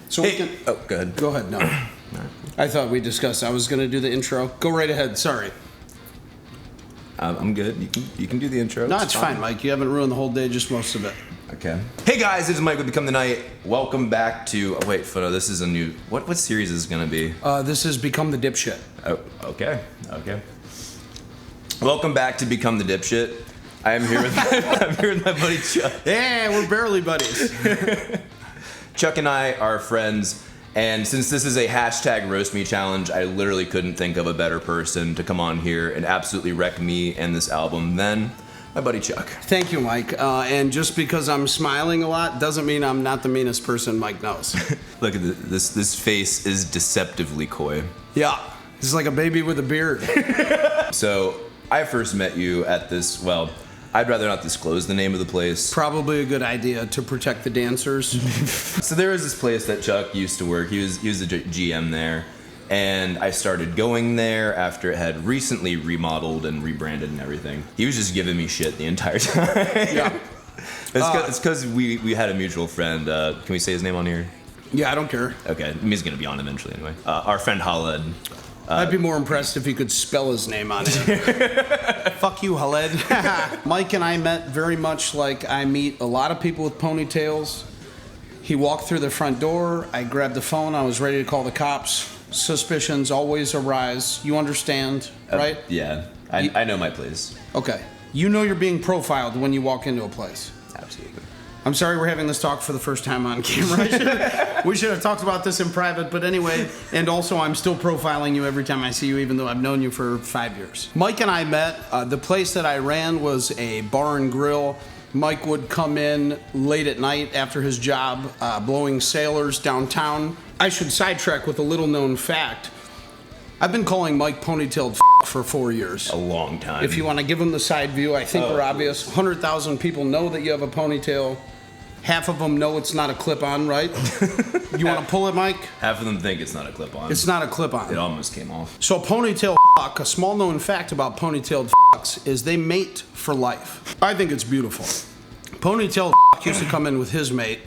So hey. we can... Oh, go ahead. Go ahead, no. I thought we discussed I was going to do the intro. Go right ahead, sorry. I'm good. You can do the intro. No, it's fine, Mike. You haven't ruined the whole day, just most of it. Okay. Hey guys, this is Mike with Become the Night. Welcome back to... Oh, wait, no, this is a new... What series is this going to be? This is Become the Dipshit. Oh, okay. Welcome back to Become the Dipshit. I'm here with my buddy Chuck. Yeah, we're barely buddies. Chuck and I are friends, and since this is a hashtag roast me challenge, I literally couldn't think of a better person to come on here and absolutely wreck me and this album than my buddy Chuck. Thank you, Mike. And just because I'm smiling a lot doesn't mean I'm not the meanest person Mike knows. Look at this face is deceptively coy. Yeah, he's like a baby with a beard. So I first met you at this, well, I'd rather not disclose the name of the place. Probably a good idea to protect the dancers. So there was this place that Chuck used to work. He was the GM there. And I started going there after it had recently remodeled and rebranded and everything. He was just giving me shit the entire time. Yeah. It's because we had a mutual friend. Can we say his name on here? Yeah, I don't care. Okay, he's going to be on eventually anyway. Our friend Helen. I'd be more impressed if he could spell his name on it. Fuck you, Helen. Mike and I met very much like I meet a lot of people with ponytails. He walked through the front door. I grabbed the phone. I was ready to call the cops. Suspicions always arise. You understand, right? Yeah, I know my place. Okay. You know you're being profiled when you walk into a place. Absolutely. I'm sorry we're having this talk for the first time on camera. We should have talked about this in private, but anyway, and also I'm still profiling you every time I see you, even though I've known you for 5 years. Mike and I met. The place that I ran was a bar and grill. Mike would come in late at night after his job, blowing sailors downtown. I should sidetrack with a little known fact. I've been calling Mike ponytailed for 4 years. A long time. If you want to give him the side view, I think we're obvious. 100,000 people know that you have a ponytail. Half of them know it's not a clip-on, right? You want to pull it, Mike? Half of them think it's not a clip-on. It's not a clip-on. It almost came off. So ponytail a small known fact about ponytailed is they mate for life. I think it's beautiful. Ponytail used to come in with his mate,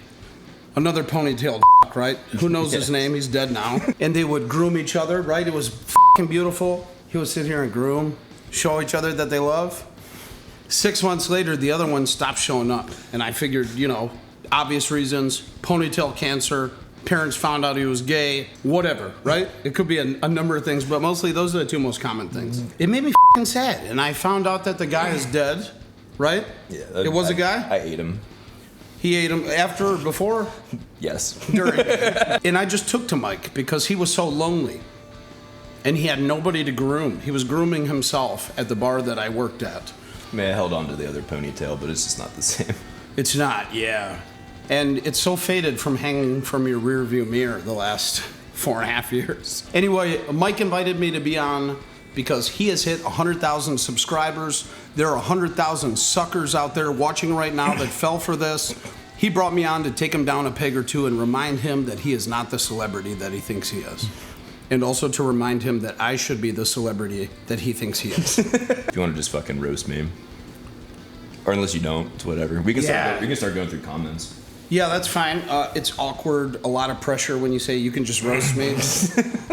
another ponytailed right? Who knows his name? He's dead now. And they would groom each other, right? It was beautiful. He would sit here and groom, show each other that they love. 6 months later, the other one stopped showing up. And I figured, obvious reasons, ponytail cancer, parents found out he was gay, whatever, right? It could be a number of things, but mostly those are the two most common things. It made me sad. And I found out that the guy is dead, right? Yeah. It was a guy? I ate him. He ate him after or before? Yes. During. And I just took to Mike because he was so lonely. And he had nobody to groom. He was grooming himself at the bar that I worked at. I mean, I held on to the other ponytail, but it's just not the same. It's not, yeah. And it's so faded from hanging from your rearview mirror the last 4.5 years. Anyway, Mike invited me to be on because he has hit 100,000 subscribers. There are 100,000 suckers out there watching right now that fell for this. He brought me on to take him down a peg or two and remind him that he is not the celebrity that he thinks he is. And also to remind him that I should be the celebrity that he thinks he is. If you want to just fucking roast me. Or unless you don't, it's whatever. We can start going through comments. Yeah, that's fine. It's awkward, a lot of pressure when you say you can just roast me.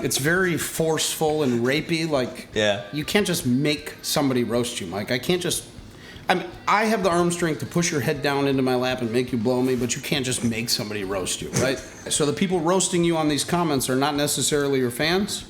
It's very forceful and rapey. Like, yeah. You can't just make somebody roast you, Mike. I have the arm strength to push your head down into my lap and make you blow me, but you can't just make somebody roast you, right? So the people roasting you on these comments are not necessarily your fans?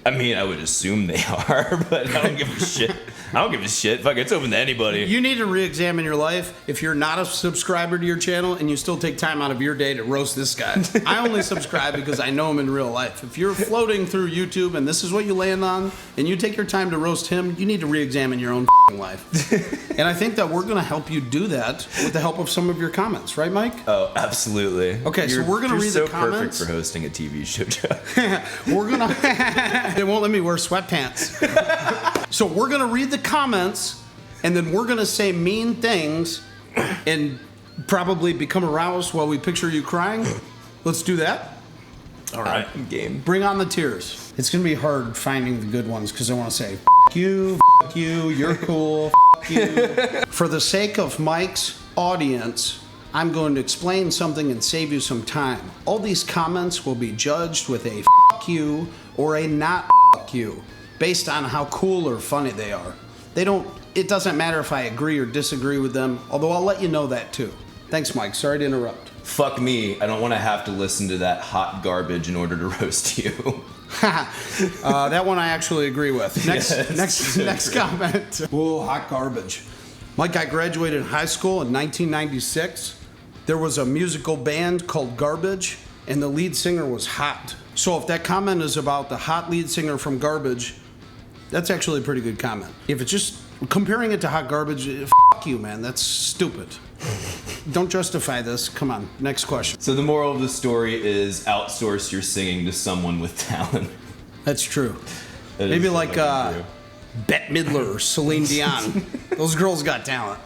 I mean, I would assume they are, but I don't give a shit. I don't give a shit. Fuck, it's open to anybody. You need to re-examine your life if you're not a subscriber to your channel and you still take time out of your day to roast this guy. I only subscribe because I know him in real life. If you're floating through YouTube and this is what you land on and you take your time to roast him, you need to re-examine your own life. And I think that we're going to help you do that with the help of some of your comments. Right, Mike? Oh, absolutely. Okay, so we're going to read the comments. You're so perfect for hosting a TV show, Joe. We're going to... They won't let me wear sweatpants. So we're going to read the comments, and then we're going to say mean things and probably become aroused while we picture you crying. Let's do that. All right. Game. Bring on the tears. It's going to be hard finding the good ones because I want to say, you, you're cool, you. For the sake of Mike's audience, I'm going to explain something and save you some time. All these comments will be judged with a fuck you or a not fuck you, based on how cool or funny they are. It doesn't matter if I agree or disagree with them, although I'll let you know that too. Thanks, Mike. Sorry to interrupt. Fuck me. I don't want to have to listen to that hot garbage in order to roast you. That one I actually agree with. Next comment. Whoa, hot garbage. Mike, I graduated high school in 1996. There was a musical band called Garbage, and the lead singer was hot. So if that comment is about the hot lead singer from Garbage, that's actually a pretty good comment. If it's just comparing it to hot garbage, fuck you, man. That's stupid. Don't justify this. Come on, next question. So the moral of the story is outsource your singing to someone with talent. That's true. Maybe like Bette Midler or Celine Dion. Those girls got talent.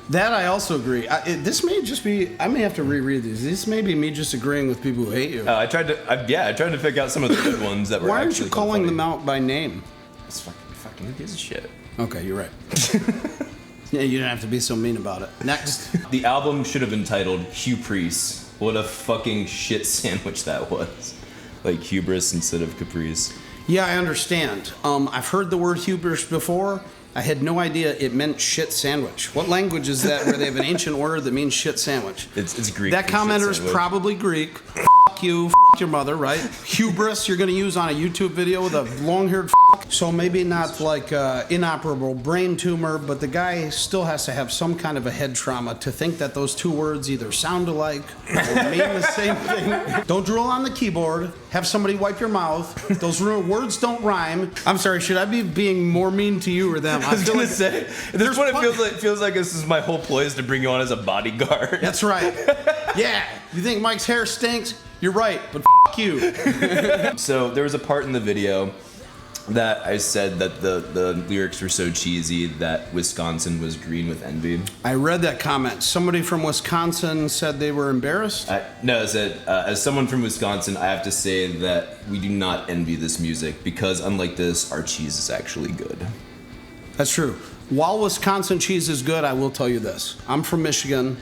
That I also agree. This may just be, I may have to reread these. This may be me just agreeing with people who hate you. I tried to pick out some of the good ones that were Why actually aren't you calling them out by name? It's fucking who gives a shit. Okay, you're right. Yeah, you didn't have to be so mean about it. Next. The album should have been titled Hubris. What a fucking shit sandwich that was. Like hubris instead of caprice. Yeah, I understand. I've heard the word hubris before. I had no idea it meant shit sandwich. What language is that where they have an ancient word that means shit sandwich? It's Greek. That commenter is probably Greek. F*** you, f*** your mother, right? Hubris you're going to use on a YouTube video with a long-haired f***. So maybe not like inoperable brain tumor, but the guy still has to have some kind of a head trauma to think that those two words either sound alike or mean the same thing. Don't drool on the keyboard. Have somebody wipe your mouth. Those words don't rhyme. I'm sorry, should I be being more mean to you or them? I was going to say, this one it feels like this is my whole ploy is to bring you on as a bodyguard. That's right. Yeah, you think Mike's hair stinks? You're right, but f*** you. So there was a part in the video that I said that the lyrics were so cheesy that Wisconsin was green with envy. I read that comment. Somebody from Wisconsin said they were embarrassed? No, it said, as someone from Wisconsin, I have to say that we do not envy this music because unlike this, our cheese is actually good. That's true. While Wisconsin cheese is good, I will tell you this. I'm from Michigan.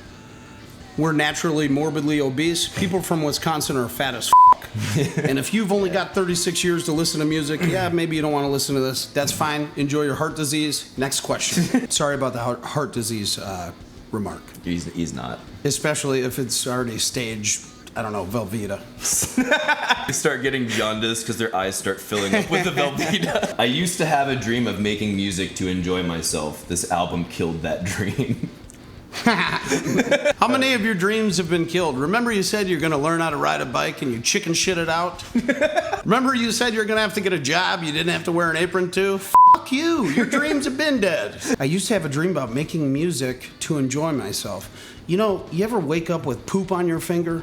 We're naturally morbidly obese. People from Wisconsin are fat as f***. And if you've only got 36 years to listen to music, yeah, maybe you don't want to listen to this. That's fine. Enjoy your heart disease. Next question. Sorry about the heart disease remark. He's not. Especially if it's already stage, I don't know, Velveeta. They start getting jaundice because their eyes start filling up with the Velveeta. I used to have a dream of making music to enjoy myself. This album killed that dream. How many of your dreams have been killed? Remember you said you're going to learn how to ride a bike and you chicken shit it out? Remember you said you're going to have to get a job you didn't have to wear an apron to? Fuck you. Your dreams have been dead. I used to have a dream about making music to enjoy myself. You know, you ever wake up with poop on your finger?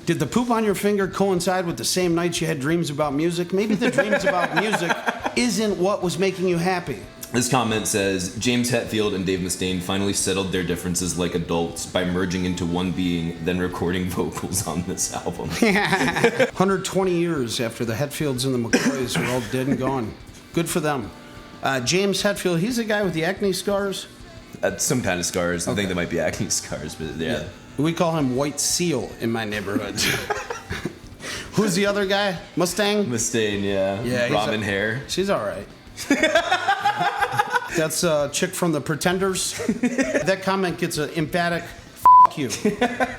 Did the poop on your finger coincide with the same nights you had dreams about music? Maybe the dreams about music isn't what was making you happy. This comment says, James Hetfield and Dave Mustaine finally settled their differences like adults by merging into one being, then recording vocals on this album. 120 years after the Hetfields and the McCoys were all dead and gone. Good for them. James Hetfield, he's the guy with the acne scars? Some kind of scars. I think they might be acne scars, but yeah. We call him White Seal in my neighborhood. Who's the other guy? Mustang? Mustaine, yeah. Robin hair. She's all right. That's a chick from the Pretenders. That comment gets an emphatic f*** you.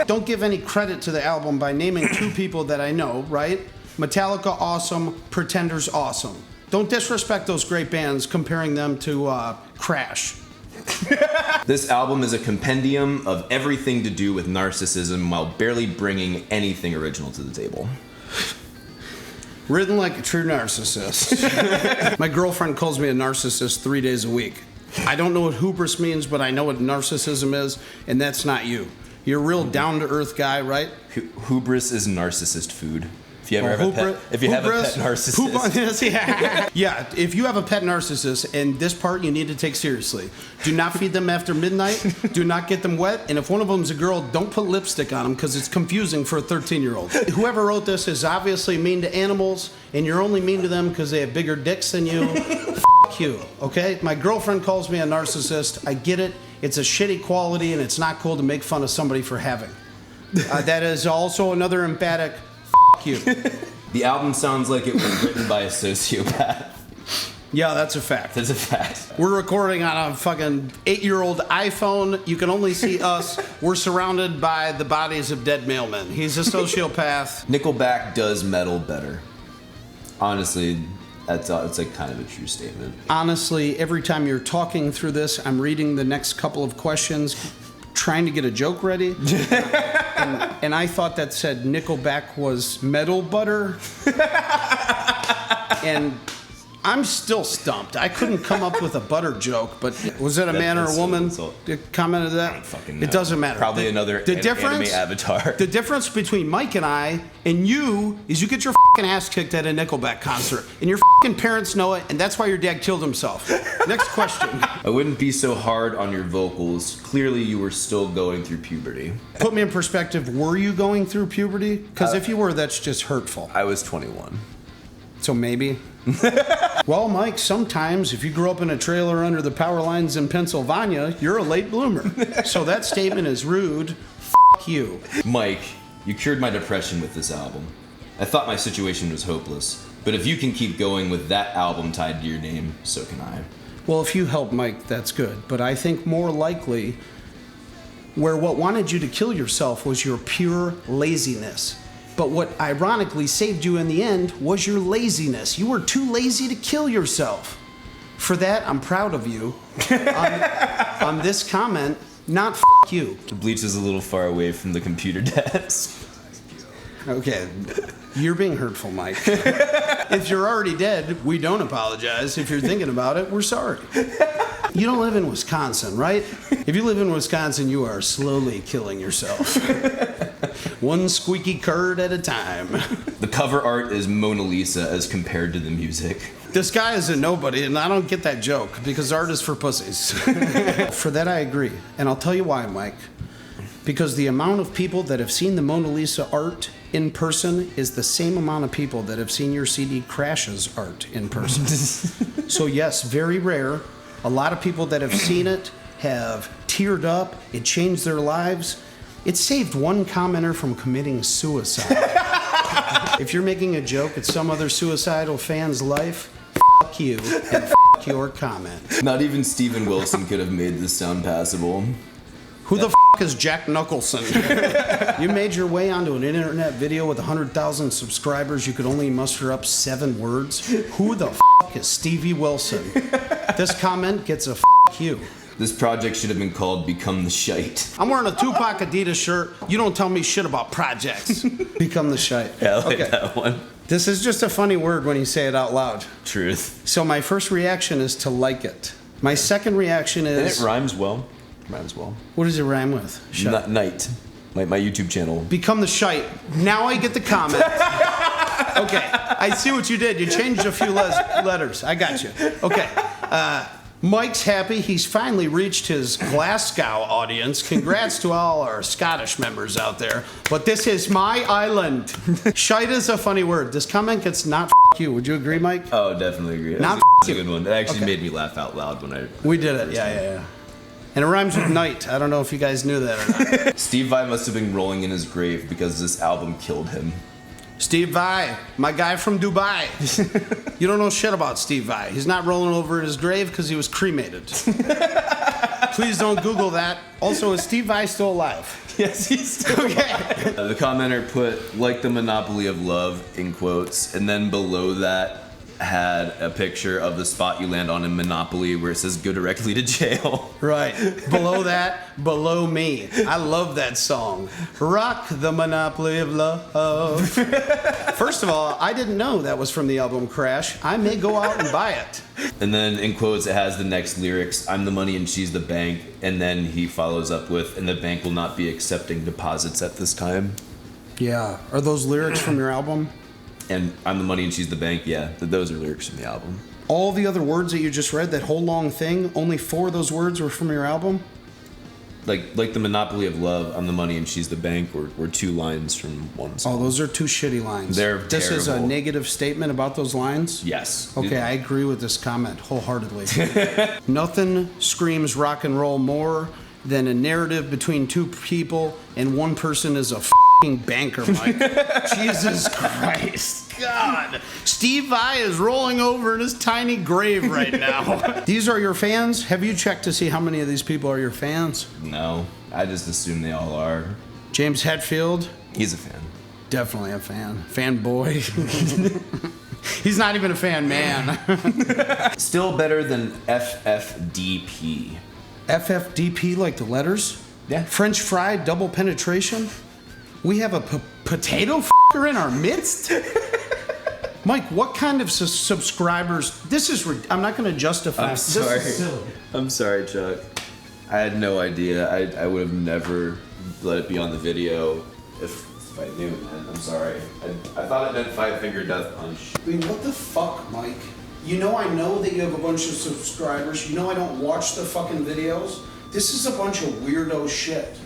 Don't give any credit to the album by naming two people that I know, right? Metallica awesome, Pretenders awesome. Don't disrespect those great bands comparing them to Crash. This album is a compendium of everything to do with narcissism while barely bringing anything original to the table. Written like a true narcissist. My girlfriend calls me a narcissist 3 days a week. I don't know what hubris means, but I know what narcissism is, and that's not you. You're a real down-to-earth guy, right? Hubris is narcissist food. If you ever have a pet, if you have a pet narcissist. Yeah, if you have a pet narcissist, and this part you need to take seriously. Do not feed them after midnight. Do not get them wet. And if one of them's a girl, don't put lipstick on them because it's confusing for a 13-year-old. Whoever wrote this is obviously mean to animals, and you're only mean to them because they have bigger dicks than you. F*** you, okay? My girlfriend calls me a narcissist. I get it. It's a shitty quality, and it's not cool to make fun of somebody for having. That is also another emphatic f*** you. The album sounds like it was written by a sociopath. Yeah, that's a fact. That's a fact. We're recording on a fucking 8-year-old iPhone. You can only see us. We're surrounded by the bodies of dead mailmen. He's a sociopath. Nickelback does metal better. Honestly, it's like kind of a true statement. Honestly, every time you're talking through this, I'm reading the next couple of questions, trying to get a joke ready. And I thought that said Nickelback was metal butter. And I'm still stumped. I couldn't come up with a butter joke, but was it a man or a woman that commented that? I don't fucking know. It doesn't matter. Probably another anime avatar. The difference between Mike and I and you is you get your fucking ass kicked at a Nickelback concert, and your fucking parents know it, and that's why your dad killed himself. Next question. I wouldn't be so hard on your vocals. Clearly, you were still going through puberty. Put me in perspective. Were you going through puberty? Because if you were, that's just hurtful. I was 21. So maybe. Well, Mike, sometimes if you grew up in a trailer under the power lines in Pennsylvania, you're a late bloomer. So that statement is rude. F*** you. Mike, you cured my depression with this album. I thought my situation was hopeless, but if you can keep going with that album tied to your name, so can I. Well, if you help Mike, that's good. But I think more likely where what wanted you to kill yourself was your pure laziness. But what ironically saved you in the end was your laziness. You were too lazy to kill yourself. For that, I'm proud of you on this comment, not f*** you. The bleach is a little far away from the computer desk. Okay, you're being hurtful, Mike. If you're already dead, we don't apologize. If you're thinking about it, we're sorry. You don't live in Wisconsin, right? If you live in Wisconsin, you are slowly killing yourself. One squeaky curd at a time. The cover art is Mona Lisa as compared to the music. This guy is a nobody, and I don't get that joke, because art is for pussies. For that, I agree. And I'll tell you why, Mike. Because the amount of people that have seen the Mona Lisa art in person is the same amount of people that have seen your CD Crash's art in person. So yes, very rare. A lot of people that have seen it have teared up. It changed their lives. It saved one commenter from committing suicide. If you're making a joke at some other suicidal fan's life, f*** you and f*** your comment. Not even Steven Wilson could have made this sound passable. Who the f*** is Jack Nicholson? You made your way onto an internet video with 100,000 subscribers. You could only muster up 7 words. Who the f*** is Stevie Wilson? This comment gets a f*** you. This project should have been called Become the Shite. I'm wearing a Tupac Adidas shirt. You don't tell me shit about projects. Become the shite. Yeah, I like that one. This is just a funny word when you say it out loud. Truth. So my first reaction is to like it. My second reaction is... And it rhymes well. Rhymes well. What does it rhyme with? Night. My YouTube channel. Become the shite. Now I get the comment. Okay, I see what you did. You changed a few letters. I got you. Okay. Mike's happy he's finally reached his Glasgow audience. Congrats to all our Scottish members out there. But this is my island. Shite is a funny word. This comment gets not f*** you. Would you agree, Mike? Oh, definitely agree. Not That's a good one. It actually made me laugh out loud when I... We did it. Yeah. And it rhymes with night. I don't know if you guys knew that or not. Steve Vai must have been rolling in his grave because this album killed him. Steve Vai, my guy from Dubai. You don't know shit about Steve Vai. He's not rolling over in his grave because he was cremated. Please don't Google that. Also, is Steve Vai still alive? Yes, he's still alive. The commenter put, like the monopoly of love, in quotes, and then below that had a picture of the spot you land on in Monopoly where it says go directly to jail. Right. Below that, below me. I love that song. Rock the monopoly of love. First of all, I didn't know that was from the album Crash. I may go out and buy it. And then in quotes it has the next lyrics, I'm the money and she's the bank. And then he follows up with, and the bank will not be accepting deposits at this time. Yeah. Are those lyrics from your album? And I'm the money and she's the bank, yeah. Those are lyrics from the album. All the other words that you just read, that whole long thing, only 4 of those words were from your album? like the Monopoly of Love, I'm the money and she's the bank, were two lines from one song. Oh, those are two shitty lines. This is a negative statement about those lines? Yes. Okay, I agree with this comment wholeheartedly. Nothing screams rock and roll more than a narrative between two people and one person is a f***ing banker, Mike. Jesus Christ. God. Steve Vai is rolling over in his tiny grave right now. These are your fans? Have you checked to see how many of these people are your fans? No, I just assume they all are. James Hetfield? He's a fan. Definitely a fan. Fanboy. He's not even a fan man. Still better than FFDP. FFDP, like the letters? Yeah. French fry double penetration? We have a potato f***er in our midst? Mike, what kind of subscribers? This is. I'm not going to justify. I'm sorry. This is silly. I'm sorry, Chuck. I had no idea. I would have never let it be on the video if I knew, man. I'm sorry. I thought it meant 5-finger death punch. I mean, what the fuck, Mike? You know I know that you have a bunch of subscribers. You know I don't watch the fucking videos. This is a bunch of weirdo shit.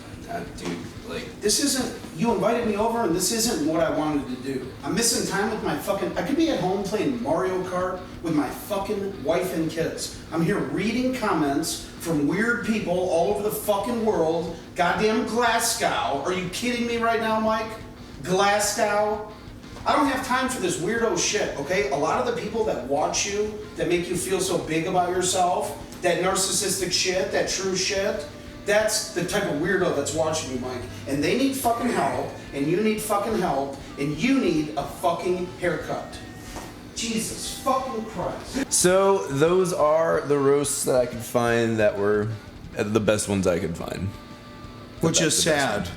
Dude, like, this isn't. You invited me over, and this isn't what I wanted to do. I'm missing time with my fucking. I could be at home playing Mario Kart with my fucking wife and kids. I'm here reading comments from weird people all over the fucking world. Goddamn Glasgow. Are you kidding me right now, Mike? Glasgow? I don't have time for this weirdo shit, okay? A lot of the people that watch you, that make you feel so big about yourself, that narcissistic shit, that true shit, that's the type of weirdo that's watching you, Mike. And they need fucking help, and you need fucking help, and you need a fucking haircut. Jesus fucking Christ. So those are the roasts that I could find that were the best ones I could find. Which is sad.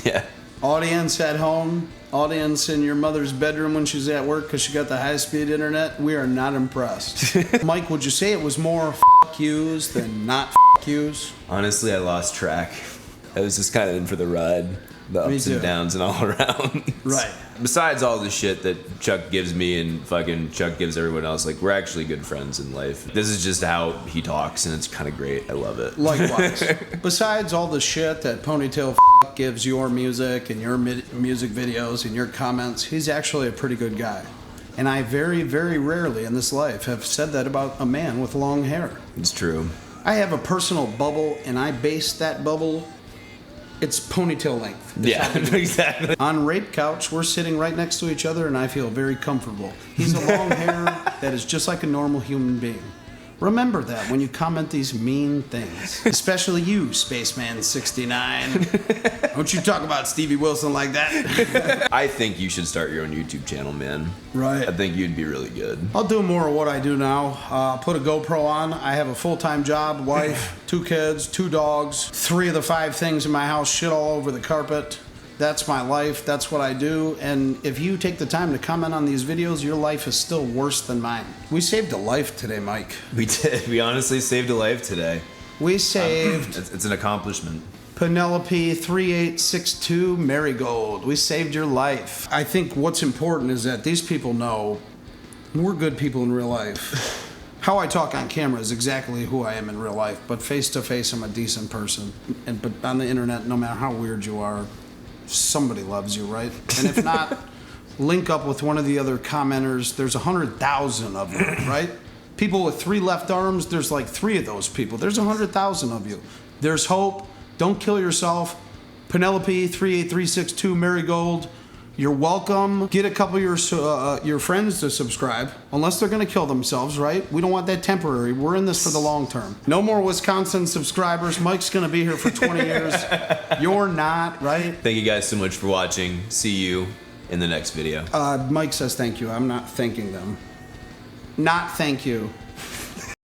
Yeah. Audience at home, audience in your mother's bedroom when she's at work because she got the high-speed internet, we are not impressed. Mike, would you say it was more f*** yous than not f*** yous? Honestly, I lost track. I was just kind of in for the ride, the ups and downs and all around. Right. Besides all the shit that Chuck gives me and fucking Chuck gives everyone else, like, we're actually good friends in life. This is just how he talks, and it's kind of great. I love it. Likewise. Besides all the shit that Ponytail gives your music and your music videos and your comments, he's actually a pretty good guy. And I very, very rarely in this life have said that about a man with long hair. It's true. I have a personal bubble, and I base that bubble. It's ponytail length. Yeah, exactly. On Rape Couch, we're sitting right next to each other, and I feel very comfortable. He's a long hair that is just like a normal human being. Remember that when you comment these mean things. Especially you, Spaceman69. Don't you talk about Stevie Wilson like that. I think you should start your own YouTube channel, man. Right. I think you'd be really good. I'll do more of what I do now. Put a GoPro on. I have a full-time job, wife, 2 kids, 2 dogs, 3 of the 5 things in my house shit all over the carpet. That's my life. That's what I do. And if you take the time to comment on these videos, your life is still worse than mine. We saved a life today, Mike. We did. We honestly saved a life today. We saved... It's an accomplishment. Penelope 3862 Marigold. We saved your life. I think what's important is that these people know we're good people in real life. How I talk on camera is exactly who I am in real life, but face to face I'm a decent person. But on the internet, no matter how weird you are, somebody loves you, right? And if not, link up with one of the other commenters. There's 100,000 of them, right? People with 3 left arms, there's like 3 of those people. There's 100,000 of you. There's hope. Don't kill yourself. Penelope 38362 Marigold, you're welcome. Get a couple of your friends to subscribe, unless they're going to kill themselves, right? We don't want that temporary. We're in this for the long term. No more Wisconsin subscribers. Mike's going to be here for 20 years. You're not, right? Thank you guys so much for watching. See you in the next video. Mike says thank you. I'm not thanking them. Not thank you.